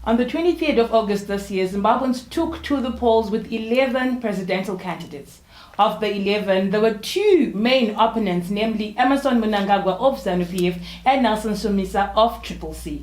On the 23rd of August this year, Zimbabweans took to the polls with 11 presidential candidates. Of the 11, there were two main opponents, namely Emmerson Mnangagwa of ZANU-PF and Nelson Chamisa of CCC.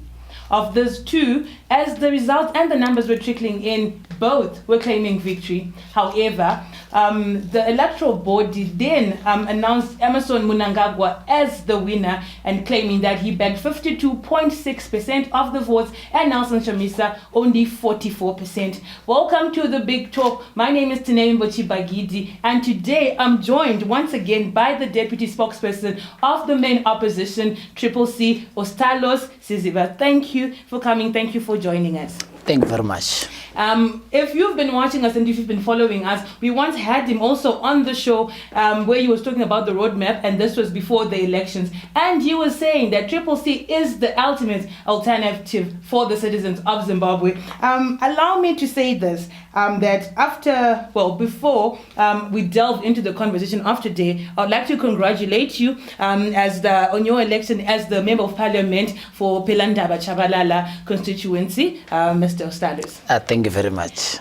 Of those two, as the results and the numbers were trickling in, both were claiming victory. However, the electoral body then announced Emmerson Mnangagwa as the winner and claiming that he bagged 52.6% of the votes and Nelson Chamisa only 44%. Welcome to the Big Talk. My name is Tinei Mbochi-Bagidi, and today I'm joined once again by the deputy spokesperson of the main opposition, CCC, Ostalos Siziba. Thank you for coming. Thank you for joining us. Thank you very much. If you've been watching us and if you've been following us, we once had him also on the show where he was talking about the roadmap, and this was before the elections. And he was saying that CCC is the ultimate alternative for the citizens of Zimbabwe. Allow me to say this, that before we delve into the conversation of today, I'd like to congratulate you on your election as the Member of Parliament for Pelandaba Chabalala constituency, Mr. Ostalos. Thank you very much.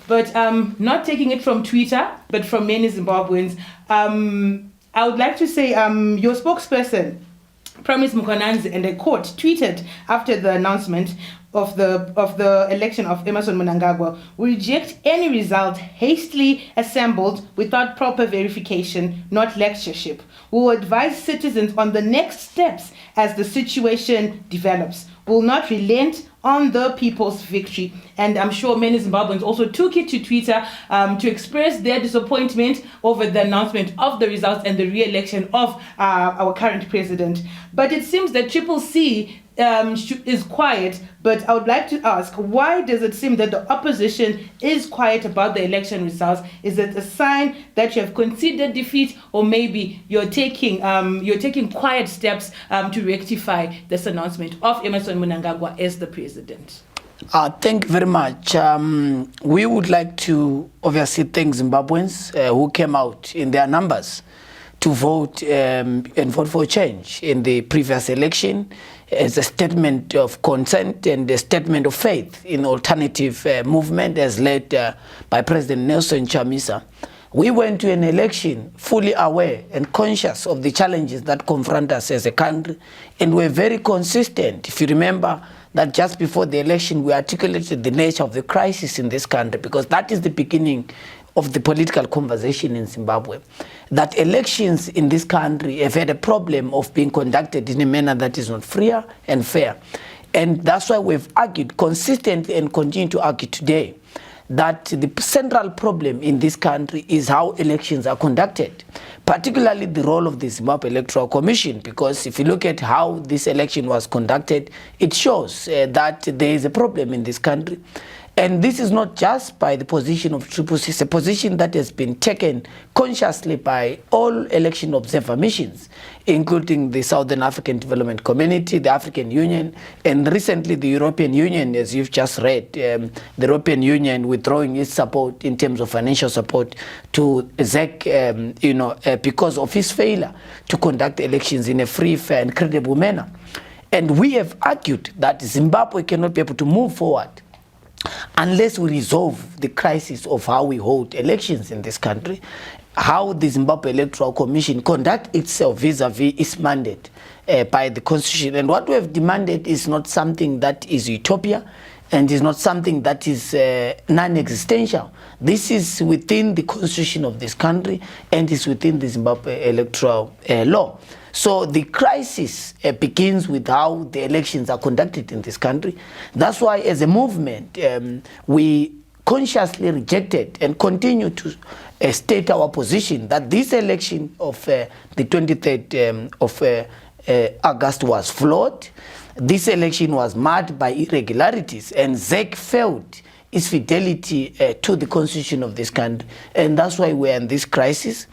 But not taking it from Twitter, but from many Zimbabweans, I would like to say your spokesperson, Promise Mukwananzi, and the court tweeted after the announcement of the election of Emmerson Mnangagwa, "We reject any result hastily assembled without proper verification, not lectureship. We will advise citizens on the next steps as the situation develops. We will not relent on the people's victory." And I'm sure many Zimbabweans also took it to Twitter to express their disappointment over the announcement of the results and the re-election of our current president. But it seems that CCC is quiet, but I would like to ask, why does it seem that the opposition is quiet about the election results? Is it a sign that you have conceded defeat, or maybe you're taking quiet steps to rectify this announcement of Emmerson Mnangagwa as the president? Thank you very much. We would like to obviously thank Zimbabweans who came out in their numbers to vote and vote for change in the previous election as a statement of consent and a statement of faith in alternative movement as led by President Nelson Chamisa. We went to an election fully aware and conscious of the challenges that confront us as a country, and we're very consistent. If you remember that just before the election, we articulated the nature of the crisis in this country, because that is the beginning of the political conversation in Zimbabwe, that elections in this country have had a problem of being conducted in a manner that is not free and fair. And that's why we've argued consistently and continue to argue today that the central problem in this country is how elections are conducted, particularly the role of the Zimbabwe Electoral Commission, because if you look at how this election was conducted, it shows that there is a problem in this country. And this is not just by the position of CCC, it's a position that has been taken consciously by all election observer missions, including the Southern African Development Community, the African Union, and recently the European Union, as you've just read, the European Union withdrawing its support in terms of financial support to ZEC, because of his failure to conduct elections in a free, fair, and credible manner. And we have argued that Zimbabwe cannot be able to move forward unless we resolve the crisis of how we hold elections in this country, how the Zimbabwe Electoral Commission conduct itself vis-a-vis its mandate by the Constitution. And what we have demanded is not something that is utopia and is not something that is non-existential. This is within the Constitution of this country and is within the Zimbabwe electoral law. So the crisis begins with how the elections are conducted in this country. That's why as a movement, we consciously rejected and continue to state our position that this election of the 23rd of August was flawed. This election was marred by irregularities, and ZEC failed its fidelity to the constitution of this country. And that's why we're in this crisis.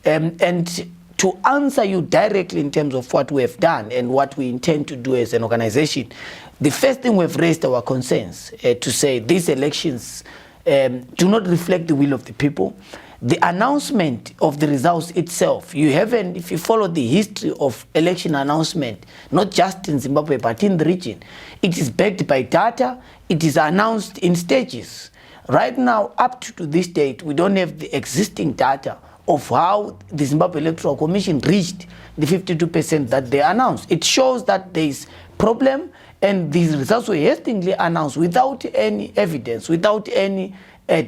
And to answer you directly in terms of what we have done and what we intend to do as an organization, the first thing we've raised our concerns to say these elections do not reflect the will of the people. The announcement of the results itself, if you follow the history of election announcement, not just in Zimbabwe, but in the region, it is backed by data, it is announced in stages. Right now, up to this date, we don't have the existing data of how the Zimbabwe Electoral Commission reached the 52% that they announced. It shows that there is problem, and these results were hastily announced without any evidence, without any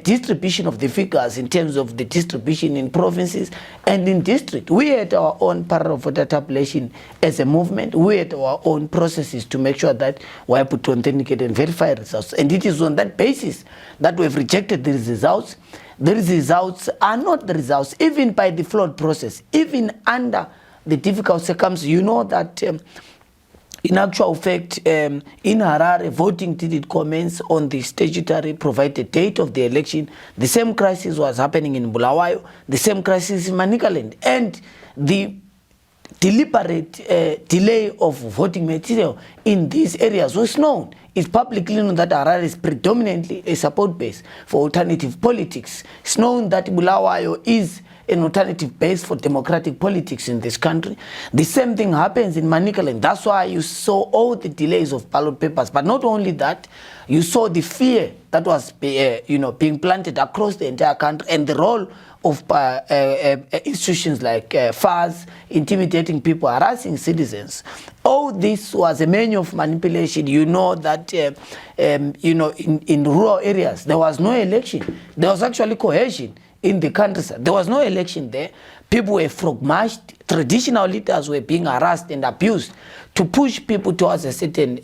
distribution of the figures in terms of the distribution in provinces and in district. We had our own parallel voter tabulation as a movement. We had our own processes to make sure that we are able to authenticate and verify results. And it is on that basis that we have rejected these results. These results are not the results, even by the flawed process, even under the difficult circumstances. You know that in actual fact, in Harare, voting did commence on the statutory provided date of the election. The same crisis was happening in Bulawayo, the same crisis in Manicaland, and the deliberate delay of voting material in these areas was known. It's publicly known that Harare is predominantly a support base for alternative politics. It's known that Bulawayo is an alternative base for democratic politics in this country. The same thing happens in Manicaland. That's why you saw all the delays of ballot papers. But not only that, you saw the fear that was being planted across the entire country, and the role of institutions like FAS intimidating people, harassing citizens. All this was a menu of manipulation. You know that in rural areas there was no election. There was actually cohesion in the countryside. There was no election there. People were frog-marched. Traditional leaders were being harassed and abused to push people towards a certain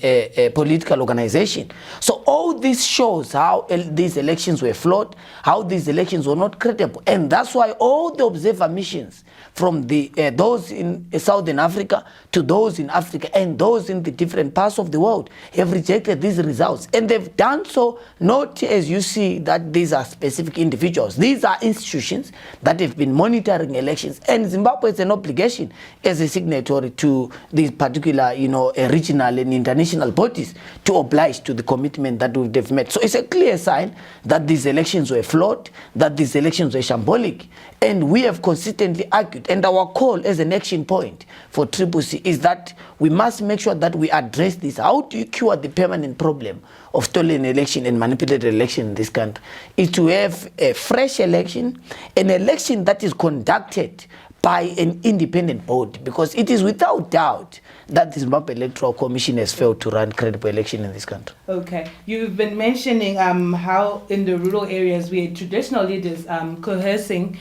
political organization. So all this shows how these elections were flawed, how these elections were not credible. And that's why all the observer missions, from those in Southern Africa to those in Africa and those in the different parts of the world, have rejected these results. And they've done so not as you see that these are specific individuals. These are institutions that have been monitoring elections. And Zimbabwe has an obligation as a signatory to these particular regional and international bodies to oblige to the commitment that we've made. So it's a clear sign that these elections were flawed, that these elections were shambolic. And we have consistently argued, and our call as an action point for CCC is that we must make sure that we address this. How do you cure the permanent problem of stolen election and manipulated election in this country? Is to have a fresh election, an election that is conducted by an independent body, because it is without doubt that the Zimbabwe Electoral Commission has failed to run credible election in this country. Okay, you've been mentioning how in the rural areas we had traditional leaders coercing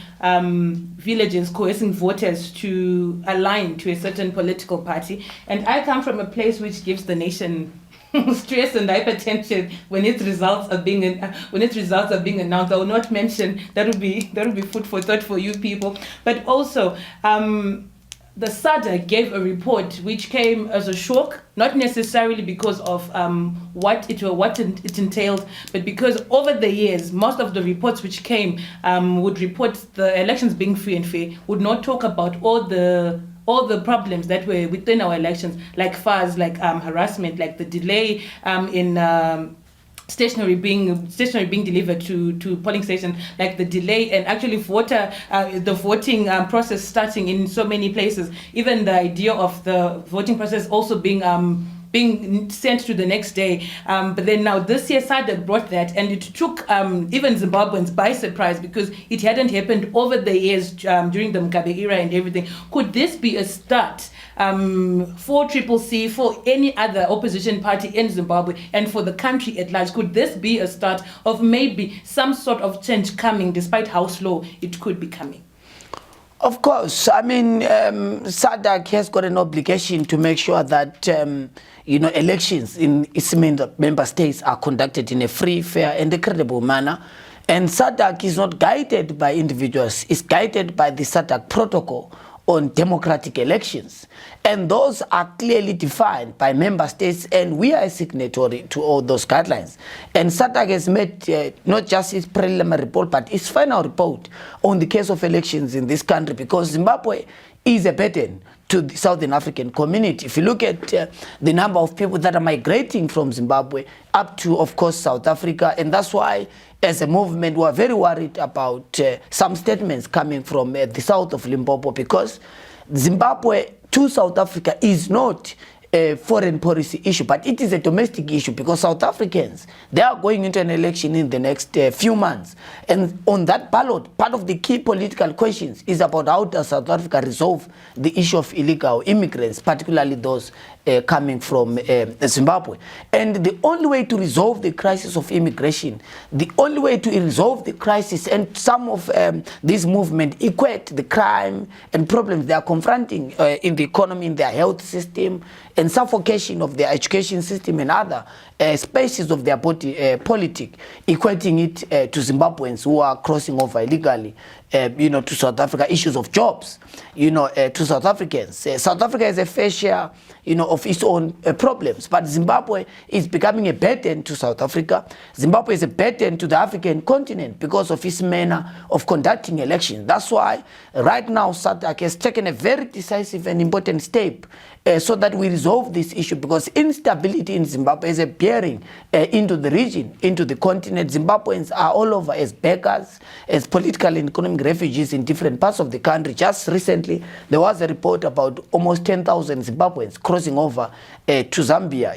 villages, coercing voters to align to a certain political party. And I come from a place which gives the nation stress and hypertension when its results are being announced. I will not mention, that would be food for thought for you people. But also, the SADC gave a report which came as a shock, not necessarily because of what it entailed, but because over the years, most of the reports which came would report the elections being free and fair, would not talk about all the problems that were within our elections, like FAS, like harassment, like the delay in stationery being delivered to polling stations, like the delay and actually the voting process starting in so many places, even the idea of the voting process also being sent to the next day. But then now this year SADC brought that, and it took even Zimbabweans by surprise, because it hadn't happened over the years during the Mugabe era and everything. Could this be a start for CCC, for any other opposition party in Zimbabwe, and for the country at large? Could this be a start of maybe some sort of change coming, despite how slow it could be coming? Of course. I mean, SADC has got an obligation to make sure that elections in its member states are conducted in a free, fair, and a credible manner. And SADC is not guided by individuals; it's guided by the SADC protocol on democratic elections. And those are clearly defined by member states, and we are a signatory to all those guidelines. And SADC has made not just its preliminary report, but its final report on the case of elections in this country, because Zimbabwe is a burden to the Southern African community. If you look at the number of people that are migrating from Zimbabwe up to, of course, South Africa, and that's why as a movement we are very worried about some statements coming from the south of Limpopo, because Zimbabwe to South Africa is not a foreign policy issue, but it is a domestic issue because South Africans, they are going into an election in the next few months. And on that ballot, part of the key political questions is about how does South Africa resolve the issue of illegal immigrants, particularly those coming from Zimbabwe. And the only way to resolve the crisis of immigration, the only way to resolve the crisis, and some of this movement equate the crime and problems they are confronting in the economy, in their health system, and suffocation of their education system and other spaces of their politic, equating it to Zimbabweans who are crossing over illegally, to South Africa, issues of jobs, to South Africans. South Africa has a fair share, of its own problems, but Zimbabwe is becoming a burden to South Africa. Zimbabwe is a burden to the African continent because of its manner of conducting elections. That's why right now SADC has taken a very decisive and important step so that we resolve this issue, because instability in Zimbabwe is a bearing into the region, into the continent. Zimbabweans are all over as beggars, as political and economic refugees in different parts of the country. Just recently, there was a report about almost 10,000 Zimbabweans crossing over to Zambia,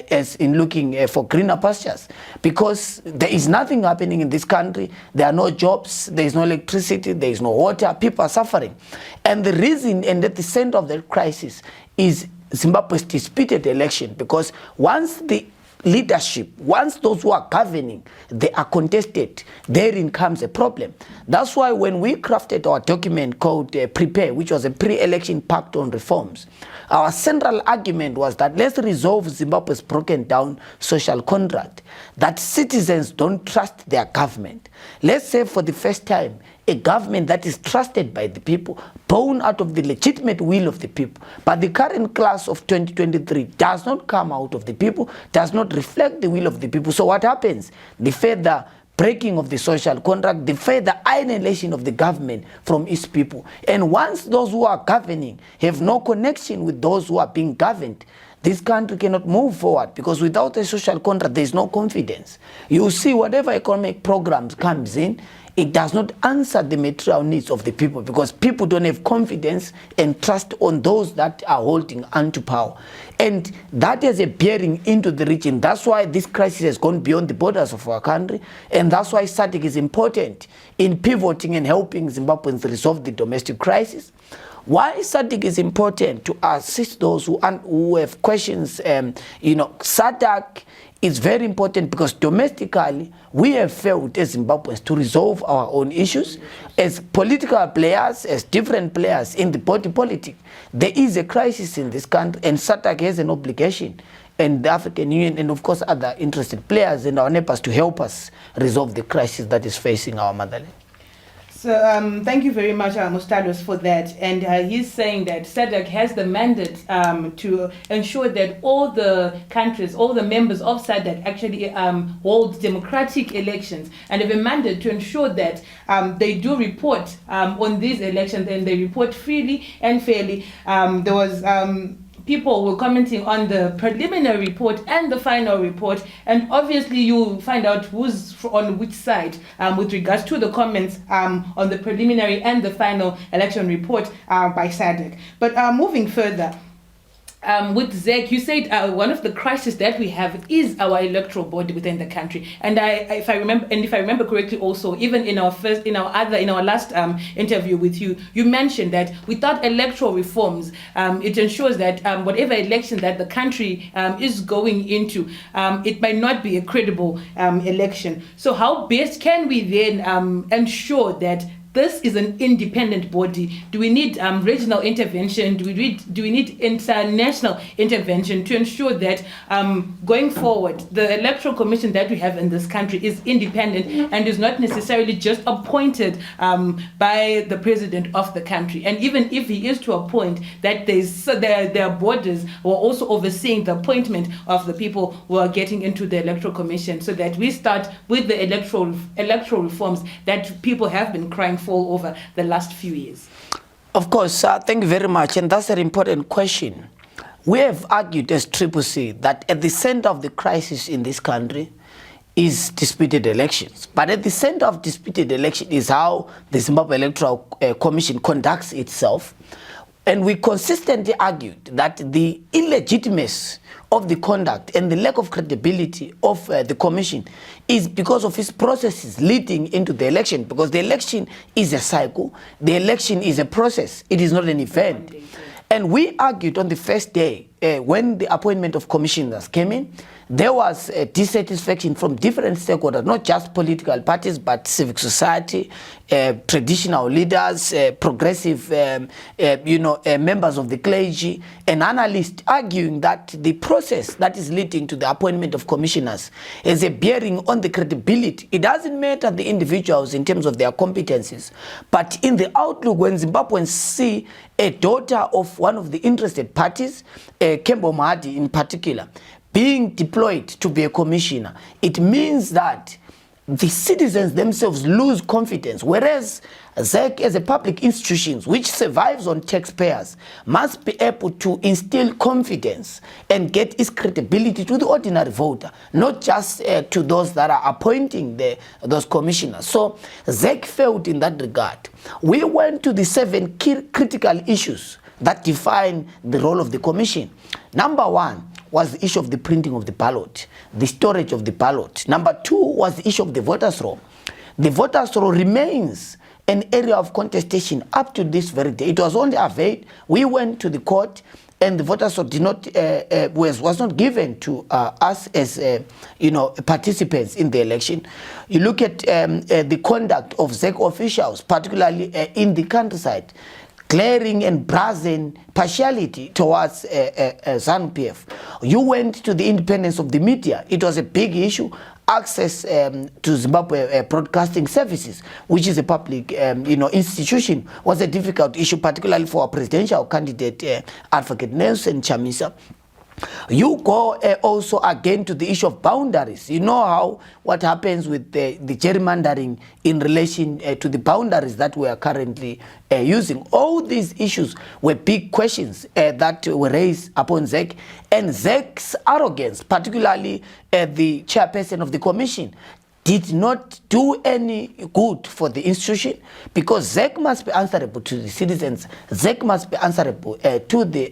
as in looking for greener pastures, because there is nothing happening in this country. There are no jobs, there is no electricity, there is no water, people are suffering. And the reason, and at the center of the crisis, is Zimbabwe's disputed election, because once the leadership, once those who are governing, they are contested, therein comes a problem. That's why when we crafted our document called Prepare, which was a pre-election pact on reforms, our central argument was that let's resolve Zimbabwe's broken down social contract, that citizens don't trust their government. Let's say for the first time, a government that is trusted by the people, born out of the legitimate will of the people. But the current class of 2023 does not come out of the people, does not reflect the will of the people. So what happens? The further breaking of the social contract, the further alienation of the government from its people. And once those who are governing have no connection with those who are being governed, this country cannot move forward, because without a social contract, there is no confidence. You see, whatever economic programs comes in, it does not answer the material needs of the people, because people don't have confidence and trust on those that are holding onto power. And that has a bearing into the region. That's why this crisis has gone beyond the borders of our country. And that's why SADC is important in pivoting and helping Zimbabweans resolve the domestic crisis. Why SADC is important to assist those who have questions, SADC is very important because domestically we have failed as Zimbabweans to resolve our own issues as political players, as different players in the body politic. There is a crisis in this country, and SADC has an obligation, and the African Union and of course other interested players and our neighbors, to help us resolve the crisis that is facing our motherland. So thank you very much, Mustalos, for that. And he's saying that SADC has the mandate to ensure that all the countries, all the members of SADC actually hold democratic elections, and have a mandate to ensure that they do report on these elections, and they report freely and fairly. There was people were commenting on the preliminary report and the final report, and obviously you'll find out who's on which side with regards to the comments on the preliminary and the final election report by SADC. But moving further, with Zek, you said one of the crises that we have is our electoral body within the country, and if I remember correctly, also even in our last interview with you, you mentioned that without electoral reforms, it ensures that whatever election that the country is going into, it might not be a credible election. So how best can we then ensure that this is an independent body? Do we need regional intervention? Do we need international intervention to ensure that going forward, the electoral commission that we have in this country is independent and is not necessarily just appointed by the president of the country? And even if he is to appoint, that there are borders who are also overseeing the appointment of the people who are getting into the electoral commission, so that we start with the electoral reforms that people have been crying for over the last few years. Of course, thank you very much, and that's an important question. We have argued as CCC that at the center of the crisis in this country is disputed elections. But at the center of disputed election is how the Zimbabwe Electoral Commission conducts itself. And we consistently argued that the illegitimacy of the conduct and the lack of credibility of the commission is because of its processes leading into the election, because the election is a cycle, the election is a process, it is not an event. And we argued on the first day, when the appointment of commissioners came in, there was dissatisfaction from different stakeholders, not just political parties, but civic society, traditional leaders, progressive, members of the clergy, and analysts, arguing that the process that is leading to the appointment of commissioners has a bearing on the credibility. It doesn't matter the individuals in terms of their competencies, but in the outlook, when Zimbabweans see a daughter of one of the interested parties, Kembo Mahadi in particular, being deployed to be a commissioner, it means that the citizens themselves lose confidence, whereas ZEC as a public institution which survives on taxpayers must be able to instill confidence and get its credibility to the ordinary voter, not just to those that are appointing those commissioners. So ZEC failed in that regard. We went to the 7 key critical issues that define the role of the commission. Number 1 was the issue of the printing of the ballot, the storage of the ballot. Number 2 was the issue of the voters' roll. The voters' roll remains an area of contestation up to this very day. It was only availed. We went to the court, and the voters' roll did not was not given to us as participants in the election. You look at the conduct of ZEC officials, particularly in the countryside, glaring and brazen partiality towards ZANU-PF. You went to the independence of the media. It was a big issue. Access to Zimbabwe broadcasting services, which is a public institution, was a difficult issue, particularly for our presidential candidate, Advocate Nelson Chamisa. You go also again to the issue of boundaries. You know how what happens with the gerrymandering in relation to the boundaries that we are currently using. All these issues were big questions that were raised upon ZEC, and ZEC's arrogance, particularly the chairperson of the commission, did not do any good for the institution, because ZEC must be answerable to the citizens. ZEC must be answerable to the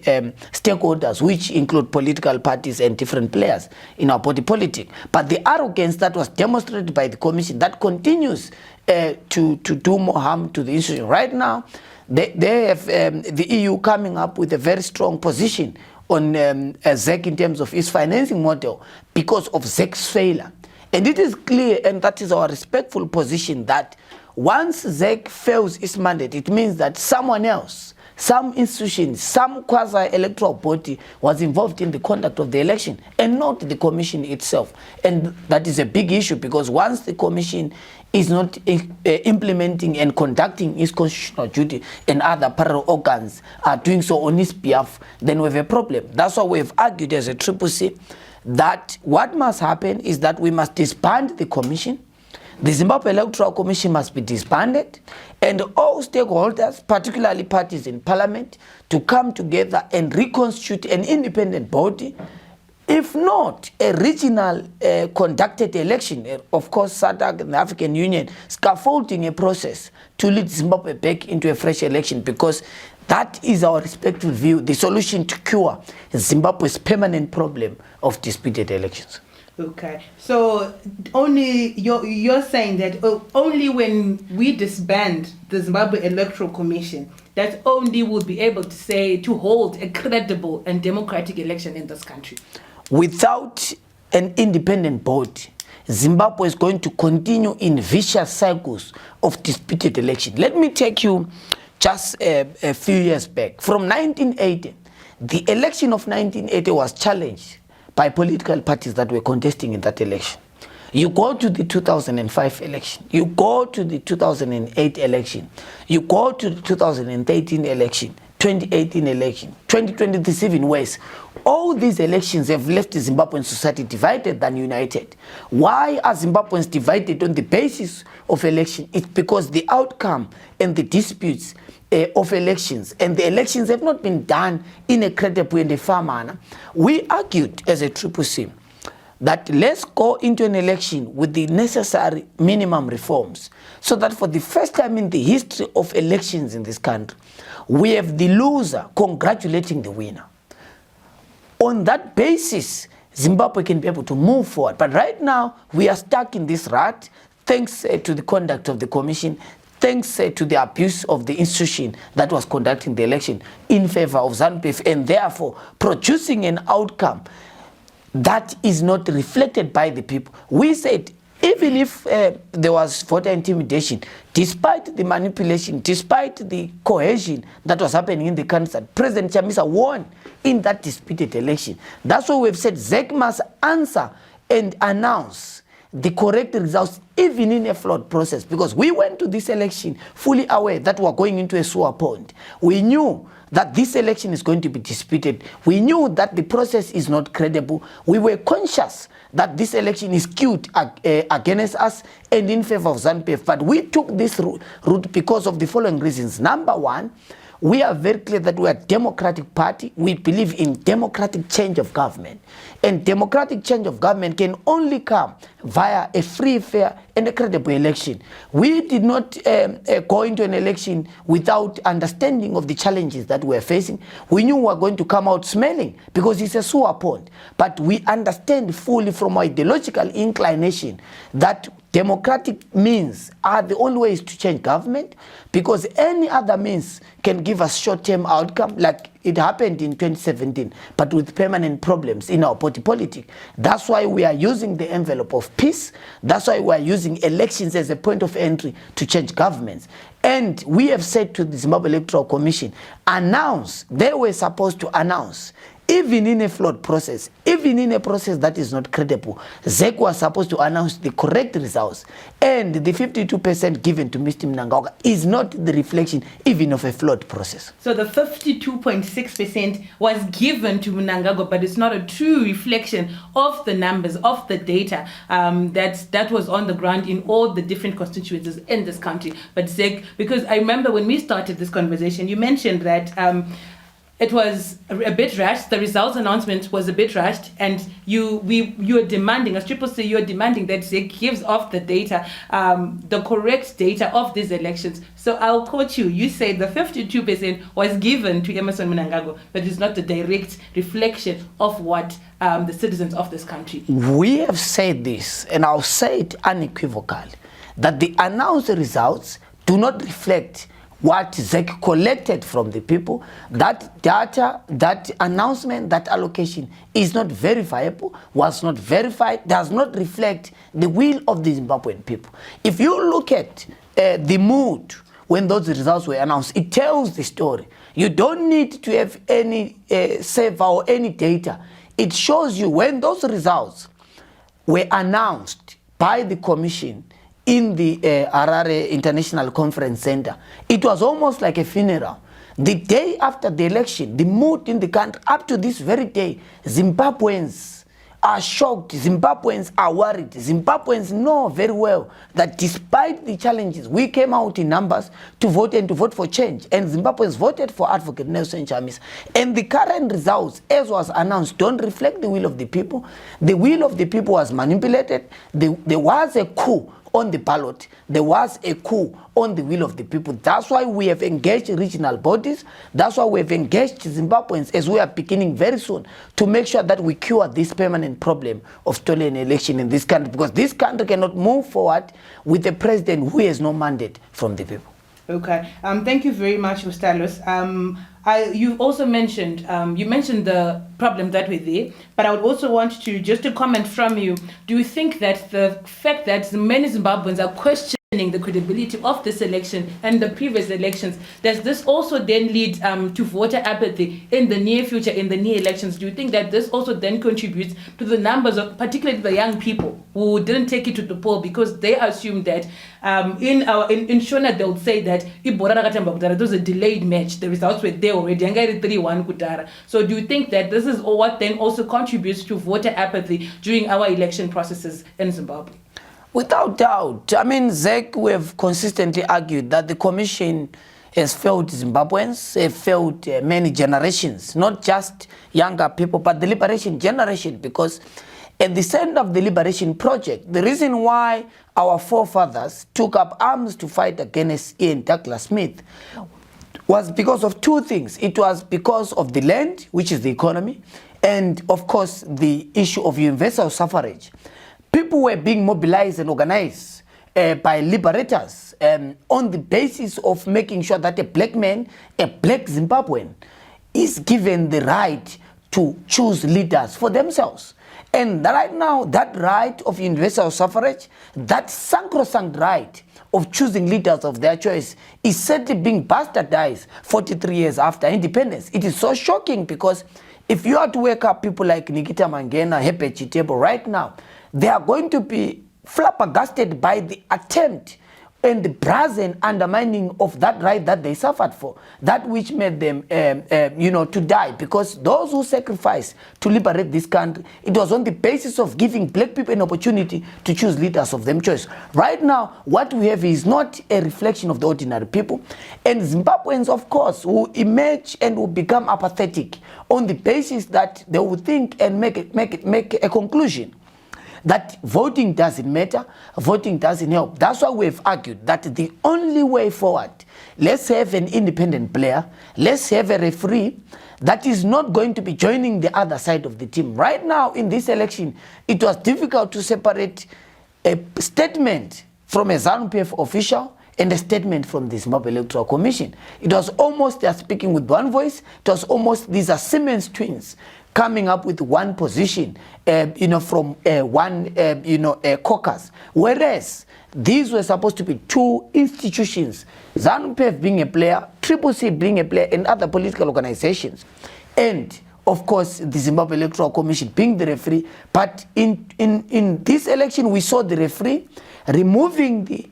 stakeholders, which include political parties and different players in our body politic. But the arrogance that was demonstrated by the commission, that continues to do more harm to the institution. Right now, they have the EU coming up with a very strong position on ZEC in terms of its financing model because of ZEC's failure. And it is clear, and that is our respectful position, that once ZEC fails its mandate, it means that someone else, some institution, some quasi-electoral body was involved in the conduct of the election, and not the commission itself. And that is a big issue, because once the commission is not implementing and conducting its constitutional duty, and other parallel organs are doing so on its behalf, then we have a problem. That's why we have argued as a CCC that what must happen is that we must disband the commission. The Zimbabwe Electoral Commission must be disbanded, and all stakeholders, particularly parties in parliament, to come together and reconstitute an independent body. If not, a regional conducted election, of course SADC and the African Union scaffolding a process to lead Zimbabwe back into a fresh election, because that is our respectful view, the solution to cure Zimbabwe's permanent problem of disputed elections. Okay, so only you're saying that only when we disband the Zimbabwe Electoral Commission, that only will be able to hold a credible and democratic election in this country. Without an independent body, Zimbabwe is going to continue in vicious cycles of disputed election. Let me take you just a few years back. From 1980, the election of 1980 was challenged by political parties that were contesting in that election. You go to the 2005 election, you go to the 2008 election, you go to the 2013 election, 2018 election, 2020, this even worse. All these elections have left the Zimbabwean society divided than united. Why are Zimbabweans divided on the basis of election? It's because the outcome and the disputes of elections, and the elections have not been done in a credible and a fair manner. We argued as a CCC that let's go into an election with the necessary minimum reforms so that for the first time in the history of elections in this country, we have the loser congratulating the winner. On that basis, Zimbabwe can be able to move forward. But right now, we are stuck in this rut thanks to the conduct of the commission, thanks to the abuse of the institution that was conducting the election in favor of ZANU-PF, and therefore producing an outcome that is not reflected by the people. We said, even if there was voter intimidation, despite the manipulation, despite the cohesion that was happening in the country, President Chamisa won in that disputed election. That's why we've said ZEC must answer and announce the correct results even in a flawed process, because we went to this election fully aware that we're going into a sewer pond. We knew that this election is going to be disputed. We knew that the process is not credible. We were conscious that this election is skewed against us and in favor of ZANU-PF. But we took this route because of the following reasons. Number one, we are very clear that we are a democratic party. We believe in democratic change of government. And democratic change of government can only come via a free, fair, and a credible election. We did not go into an election without understanding of the challenges that we are facing. We knew we were going to come out smelling because it's a sewer pond. But we understand fully from our ideological inclination that democratic means are the only ways to change government, because any other means can give us short-term outcome like it happened in 2017, but with permanent problems in our party politics. That's why we are using the envelope of peace. That's why we are using elections as a point of entry to change governments. And we have said to the Zimbabwe Electoral Commission, they were supposed to announce, even in a flawed process, even in a process that is not credible, ZEC was supposed to announce the correct results. And the 52% given to Mr. Mnangagwa is not the reflection even of a flawed process. So the 52.6% was given to Mnangagwa, but it's not a true reflection of the numbers, of the data that was on the ground in all the different constituencies in this country. But ZEC, because I remember when we started this conversation, you mentioned that it was a bit rushed. The results announcement was a bit rushed, and you are demanding, as Triple C, you are demanding that ZEC gives off the data, the correct data of these elections. So I'll quote you. You say the 52% was given to Emmerson Mnangagwa, but it's not the direct reflection of what the citizens of this country. We have said this, and I'll say it unequivocally, that the announced results do not reflect what ZEC collected from the people. That data, that announcement, that allocation is not verifiable, was not verified, does not reflect the will of the Zimbabwean people. If you look at the mood when those results were announced, it tells the story. You don't need to have any saver or any data. It shows you when those results were announced by the commission in the Harare International Conference Center, it was almost like a funeral. The day after the election, the mood in the country, up to this very day, Zimbabweans are shocked, Zimbabweans are worried. Zimbabweans know very well that despite the challenges, we came out in numbers to vote and to vote for change. And Zimbabweans voted for Advocate Nelson Chamisa. And the current results, as was announced, don't reflect the will of the people. The will of the people was manipulated. There was a coup on the ballot. There was a coup on the will of the people. That's why we have engaged regional bodies. That's why we have engaged Zimbabweans, as we are beginning very soon, to make sure that we cure this permanent problem of stolen election in this country, because this country cannot move forward with a president who has no mandate from the people. Okay. Thank you very much, Ustalos. You also mentioned the problems that were there, but I would also want to just a comment from you. Do you think that the fact that many Zimbabweans are questioning the credibility of this election and the previous elections, does this also then lead to voter apathy in the near future, in the near elections? Do you think that this also then contributes to the numbers of particularly the young people who didn't take it to the poll because they assume that in Shona they'll say that there was a delayed match, the results were there already, 3-1 so do you think that this is what then also contributes to voter apathy during our election processes in Zimbabwe? Without doubt. I mean, ZEC, we have consistently argued that the commission has failed Zimbabweans, have failed many generations, not just younger people, but the liberation generation, because at the center of the liberation project, the reason why our forefathers took up arms to fight against Ian Douglas Smith was because of two things. It was because of the land, which is the economy, and of course the issue of universal suffrage. People were being mobilized and organized by liberators on the basis of making sure that a black man, a black Zimbabwean, is given the right to choose leaders for themselves. And right now, that right of universal suffrage, that sacrosanct right of choosing leaders of their choice, is certainly being bastardized 43 years after independence. It is so shocking because if you are to wake up people like Nikita Mangena, Hepe Chitebo right now, they are going to be flabbergasted by the attempt and the brazen undermining of that right that they suffered for, that which made them, to die. Because those who sacrificed to liberate this country, it was on the basis of giving black people an opportunity to choose leaders of them choice. Right now, what we have is not a reflection of the ordinary people. And Zimbabweans, of course, will emerge and will become apathetic on the basis that they will think and make a conclusion that voting doesn't matter, voting doesn't help. That's why we've argued that the only way forward, let's have an independent player, let's have a referee that is not going to be joining the other side of the team. Right now in this election, it was difficult to separate a statement from a ZANU-PF official and a statement from the Zimbabwe Electoral Commission. It was almost they are speaking with one voice. It was almost these are Siemens twins coming up with one position, from one, caucus. Whereas these were supposed to be two institutions, ZANU-PF being a player, CCC being a player, and other political organizations. And of course, the Zimbabwe Electoral Commission being the referee. But in this election, we saw the referee removing the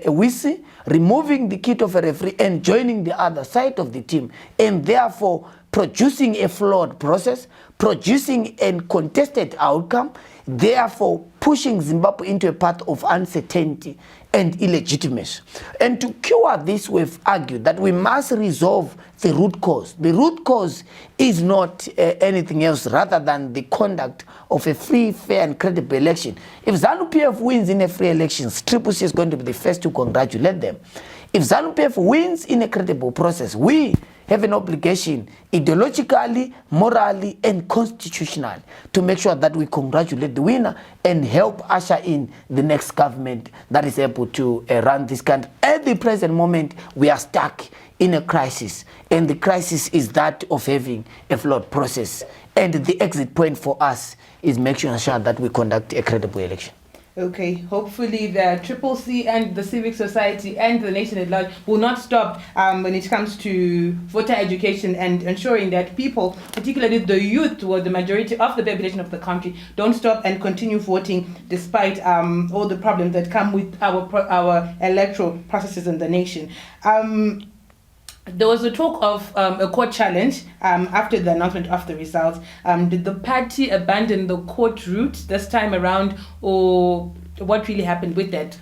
WISI, removing the kit of a referee, and joining the other side of the team, and therefore producing a flawed process, producing a contested outcome, therefore pushing Zimbabwe into a path of uncertainty and illegitimacy. And to cure this, we've argued that we must resolve the root cause. The root cause is not anything else rather than the conduct of a free, fair, and credible election. If ZANU-PF wins in a free election, CCC is going to be the first to congratulate them. If ZANU-PF wins in a credible process, we have an obligation ideologically, morally, and constitutionally to make sure that we congratulate the winner and help usher in the next government that is able to run this country. At the present moment, we are stuck in a crisis, and the crisis is that of having a flawed process. And the exit point for us is making sure that we conduct a credible election. Okay, hopefully the CCC and the civic society and the nation at large will not stop when it comes to voter education and ensuring that people, particularly the youth, or the majority of the population of the country, don't stop and continue voting despite all the problems that come with our electoral processes in the nation. There was a talk of a court challenge after the announcement of the results. Did the party abandon the court route this time around, or what really happened with that?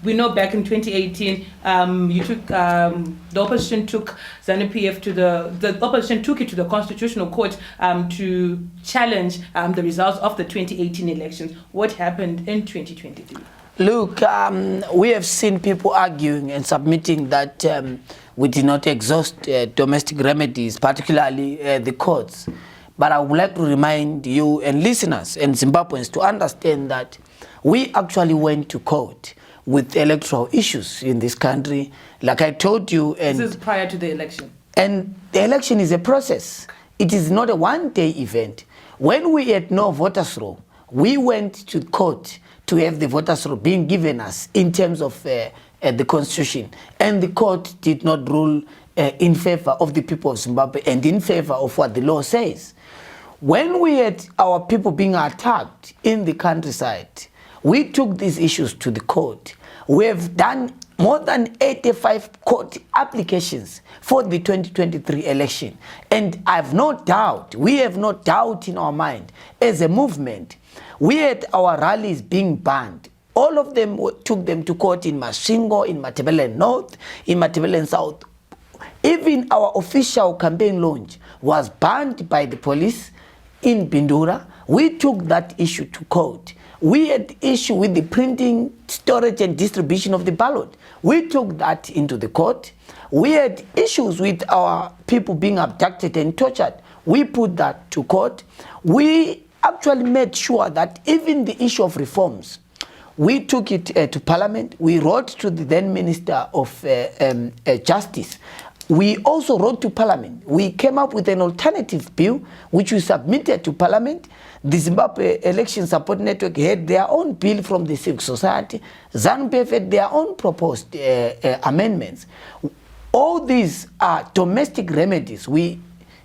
We know back in 2018, the opposition took ZANU-PF to the opposition took it to the Constitutional Court to challenge the results of the 2018 elections. What happened in 2023? Look, we have seen people arguing and submitting that we did not exhaust domestic remedies, particularly the courts. But I would like to remind you and listeners and Zimbabweans to understand that we actually went to court with electoral issues in this country. Like I told you. And this is prior to the election. And the election is a process. It is not a one-day event. When we had no voters' roll, we went to court to have the voters' roll being given us in terms of the Constitution. And the court did not rule in favor of the people of Zimbabwe and in favor of what the law says. When we had our people being attacked in the countryside, we took these issues to the court. We have done more than 85 court applications for the 2023 election. And I have no doubt, we have no doubt in our mind, as a movement, we had our rallies being banned. All of them took them to court in Masvingo, in Matabeleland North, in Matabeleland South. Even our official campaign launch was banned by the police in Bindura, We took that issue to court. We had issue with the printing, storage, and distribution of the ballot. We took that into the court. We had issues with our people being abducted and tortured. We put that to court. We actually made sure that even the issue of reforms, we took it to Parliament. We wrote to the then Minister of Justice. We also wrote to Parliament. We came up with an alternative bill, which we submitted to Parliament. The Zimbabwe Election Support Network had their own bill from the civil society. ZANU-PF had their own proposed amendments. All these are domestic remedies. We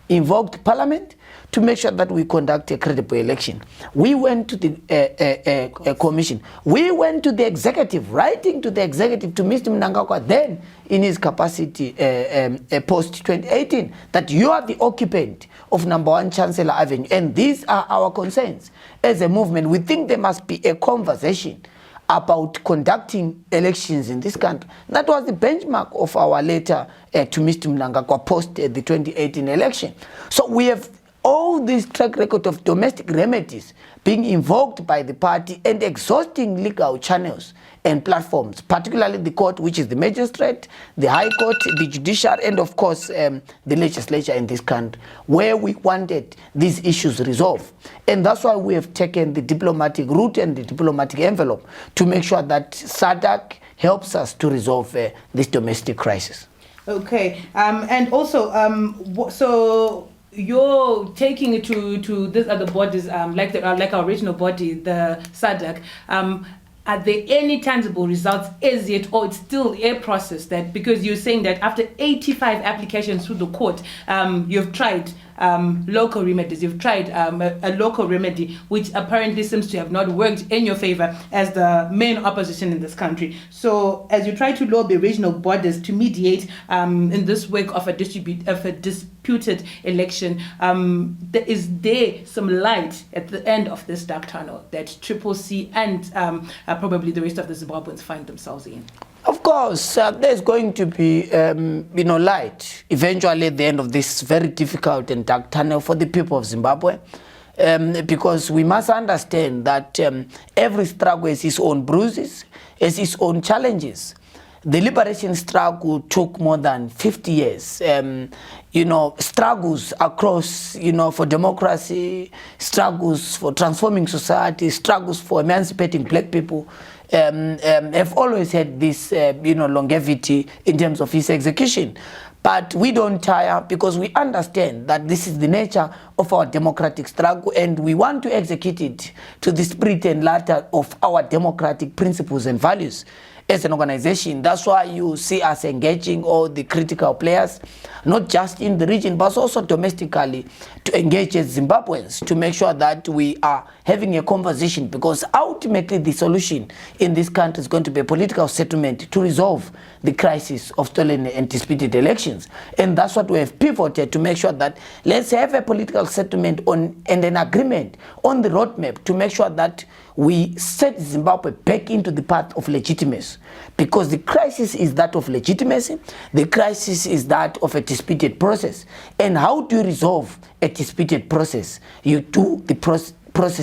invoked Parliament to make sure that we conduct a credible election. We went to the commission. We went to the executive, writing to the executive, to Mr. Mnangagwa, then in his capacity post-2018, that you are the occupant of #1 Chancellor Avenue, and these are our concerns. As a movement, we think there must be a conversation about conducting elections in this country. That was the benchmark of our letter to Mr. Mnangagwa post the 2018 election. So we have all this track record of domestic remedies being invoked by the party and exhausting legal channels and platforms, particularly the court, which is the magistrate, the high court, the judiciary, and of course the legislature in this country, where we wanted these issues resolved. And that's why we have taken the diplomatic route and the diplomatic envelope to make sure that SADC helps us to resolve this domestic crisis. Okay, and also, so you're taking it to these other bodies, like our regional body, the SADC. Are there any tangible results as yet, or it's still a process? That because you're saying that after 85 applications through the court, you've tried local remedies, you've tried a local remedy, which apparently seems to have not worked in your favor as the main opposition in this country. So as you try to lobby regional bodies to mediate in this work of a disputed election, is there some light at the end of this dark tunnel that CCC and probably the rest of the Zimbabweans find themselves in? Of course, there's going to be, light eventually at the end of this very difficult and dark tunnel for the people of Zimbabwe, because we must understand that every struggle has its own bruises, has its own challenges. The liberation struggle took more than 50 years. Struggles across, for democracy, struggles for transforming society, struggles for emancipating black people, have always had this, longevity in terms of its execution. But we don't tire, because we understand that this is the nature of our democratic struggle, and we want to execute it to the spirit and letter of our democratic principles and values. As an organization, that's why you see us engaging all the critical players, not just in the region, but also domestically, to engage as Zimbabweans, to make sure that we are having a conversation, because ultimately the solution in this country is going to be a political settlement to resolve the crisis of stolen and disputed elections. And that's what we have pivoted to make sure that let's have a political settlement on and an agreement on the roadmap to make sure that we set Zimbabwe back into the path of legitimacy, because the crisis is that of legitimacy, the crisis is that of a disputed process. And how do you resolve a disputed process? You do the process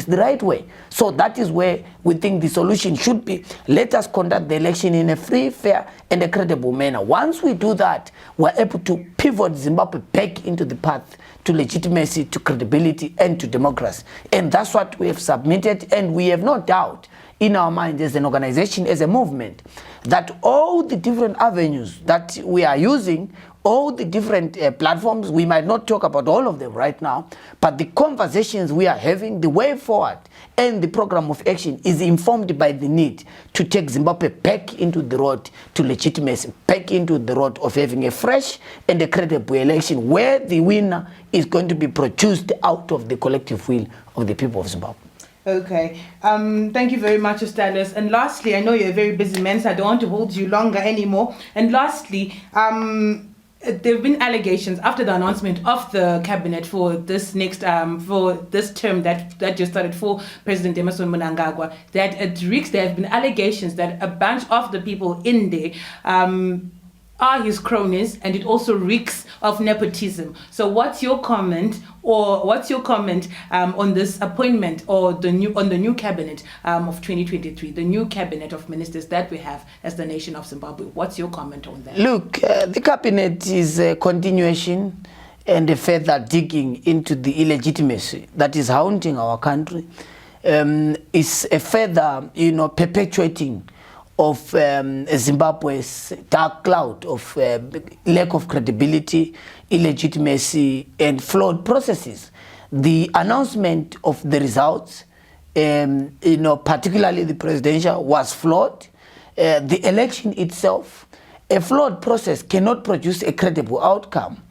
the right way. So that is where we think the solution should be. Let us conduct the election in a free, fair, and a credible manner. Once we do that, we're able to pivot Zimbabwe back into the path to legitimacy, to credibility, and to democracy. And that's what we have submitted, and we have no doubt in our mind as an organization, as a movement, that all the different avenues that we are using, all the different platforms, we might not talk about all of them right now, but the conversations we are having, the way forward, and the program of action is informed by the need to take Zimbabwe back into the road to legitimacy, back into the road of having a fresh and a credible election where the winner is going to be produced out of the collective will of the people of Zimbabwe. Okay. Thank you very much, Stylus. And lastly, I know you're a very busy man, so I don't want to hold you longer anymore. And lastly, there have been allegations after the announcement of the cabinet for this next for this term that just started for President Emmerson Mnangagwa, that at RICS there have been allegations that a bunch of the people in there are his cronies, and it also reeks of nepotism. So what's your comment on this appointment or the new cabinet of 2023, the new cabinet of ministers that we have as the nation of Zimbabwe? What's your comment on that? Look, the cabinet is a continuation and a further digging into the illegitimacy that is haunting our country. Is a further, perpetuating of Zimbabwe's dark cloud of lack of credibility, illegitimacy, and flawed processes. The announcement of the results, particularly the presidential, was flawed. The election itself, a flawed process cannot produce a credible outcome.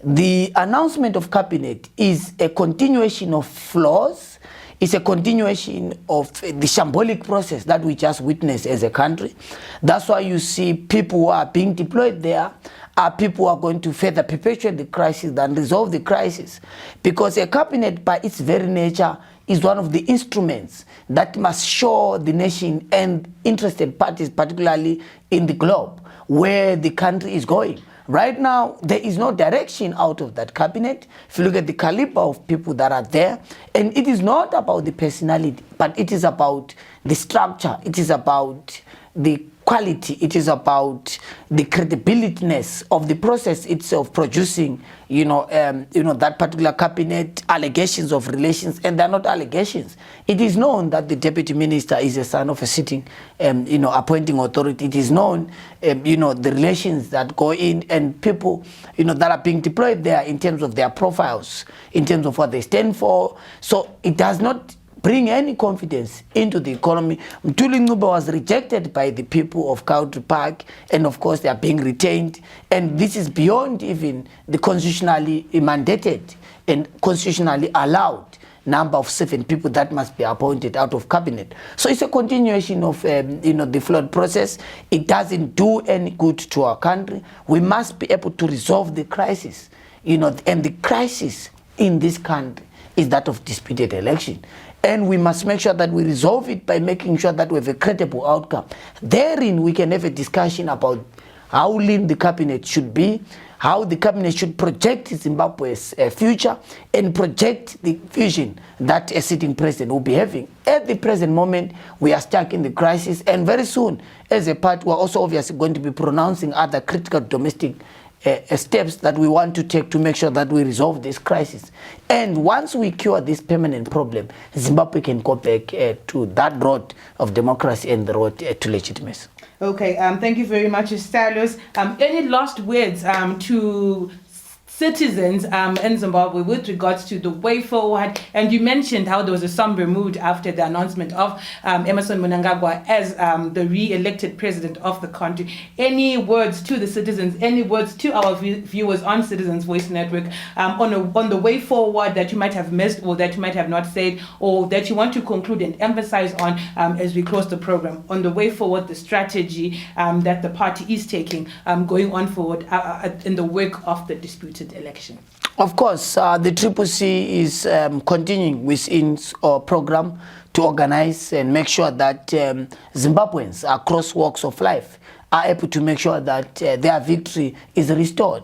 The announcement of cabinet is a continuation of flaws. It's a continuation of the shambolic process that we just witnessed as a country. That's why you see people who are being deployed there are people who are going to further perpetuate the crisis than resolve the crisis. Because a cabinet, by its very nature, is one of the instruments that must show the nation and interested parties, particularly in the globe, where the country is going. Right now, there is no direction out of that cabinet. If you look at the caliber of people that are there, and it is not about the personality, but it is about the structure. It is about the quality. It is about the credibilityness of the process itself producing, that particular cabinet, allegations of relations, and they're not allegations. It is known that the deputy minister is a son of a sitting, appointing authority. It is known, the relations that go in and people, that are being deployed there in terms of their profiles, in terms of what they stand for. So it does not bring any confidence into the economy. Mtuli Ngube was rejected by the people of Country Park, and of course they are being retained. And this is beyond even the constitutionally mandated and constitutionally allowed number of 7 people that must be appointed out of cabinet. So it's a continuation of the flawed process. It doesn't do any good to our country. We must be able to resolve the crisis, and the crisis in this country is that of disputed election. And we must make sure that we resolve it by making sure that we have a credible outcome. Therein, we can have a discussion about how lean the cabinet should be, how the cabinet should project Zimbabwe's future, and project the vision that a sitting president will be having. At the present moment, we are stuck in the crisis, and very soon, as a party, we're also obviously going to be pronouncing other critical domestic steps that we want to take to make sure that we resolve this crisis. And once we cure this permanent problem, Zimbabwe can go back to that road of democracy and the road to legitimacy. Okay, thank you very much, Stylos. Any last words to citizens in Zimbabwe with regards to the way forward? And you mentioned how there was a somber mood after the announcement of Emmerson Mnangagwa as the re-elected president of the country. Any words to the citizens, any words to our viewers on Citizens Voice Network on the way forward that you might have missed or that you might have not said, or that you want to conclude and emphasize on as we close the program, on the way forward, the strategy that the party is taking going on forward in the wake of the disputed election? Of course, the CCC is continuing within our program to organize and make sure that Zimbabweans across walks of life are able to make sure that their victory is restored.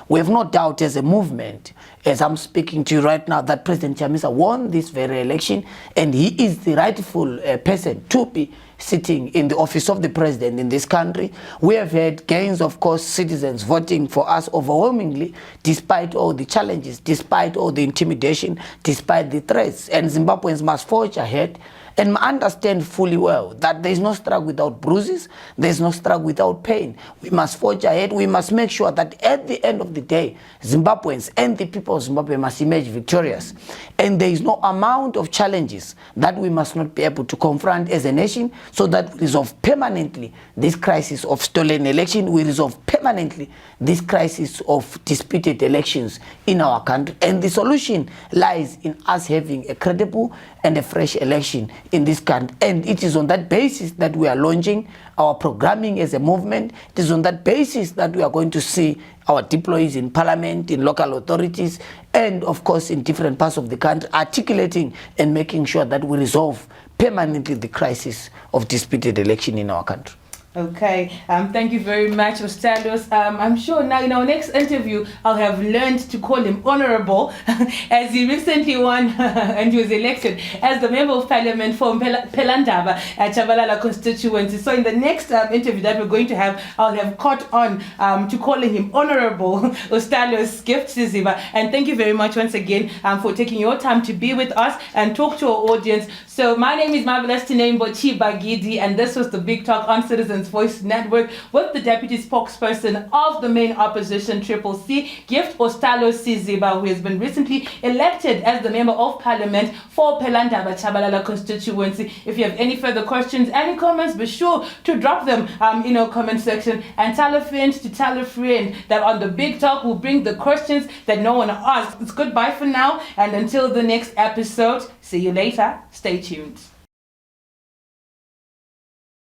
We have no doubt as a movement, as I'm speaking to you right now, that President Chamisa won this very election, and he is the rightful person to be sitting in the office of the president in this country. We have had gains, of course, citizens voting for us overwhelmingly, despite all the challenges, despite all the intimidation, despite the threats. And Zimbabweans must forge ahead and understand fully well that there is no struggle without bruises, there is no struggle without pain. We must forge ahead. We must make sure that at the end of the day, Zimbabweans and the people of Zimbabwe must emerge victorious. And there is no amount of challenges that we must not be able to confront as a nation, so that we resolve permanently this crisis of stolen election. We resolve permanently this crisis of disputed elections in our country. And the solution lies in us having a credible and a fresh election in this country. And it is on that basis that we are launching our programming as a movement. It is on that basis that we are going to see our deployees in parliament, in local authorities, and of course in different parts of the country, articulating and making sure that we resolve permanently the crisis of disputed election in our country. Okay, thank you very much, Ostalos. I'm sure now in our next interview, I'll have learned to call him honorable, as he recently won and he was elected as the Member of Parliament for Pelandaba at Chabalala constituency. So in the next interview that we're going to have, I'll have caught on to calling him honorable Ostalos Gift Siziba. And thank you very much once again for taking your time to be with us and talk to our audience. So my name is Marvelous Tinembo Chibagidi, and this was the Big Talk on Citizens Voice Network with the Deputy Spokesperson of the main opposition, Triple C, Gift Ostalos Siziba, who has been recently elected as the Member of Parliament for Pelandaba Chabalala constituency. If you have any further questions, any comments, be sure to drop them in our comment section, and tell a friend to tell a friend that on the Big Talk we'll bring the questions that no one asked. It's goodbye for now, and until the next episode, see you later. Stay tuned.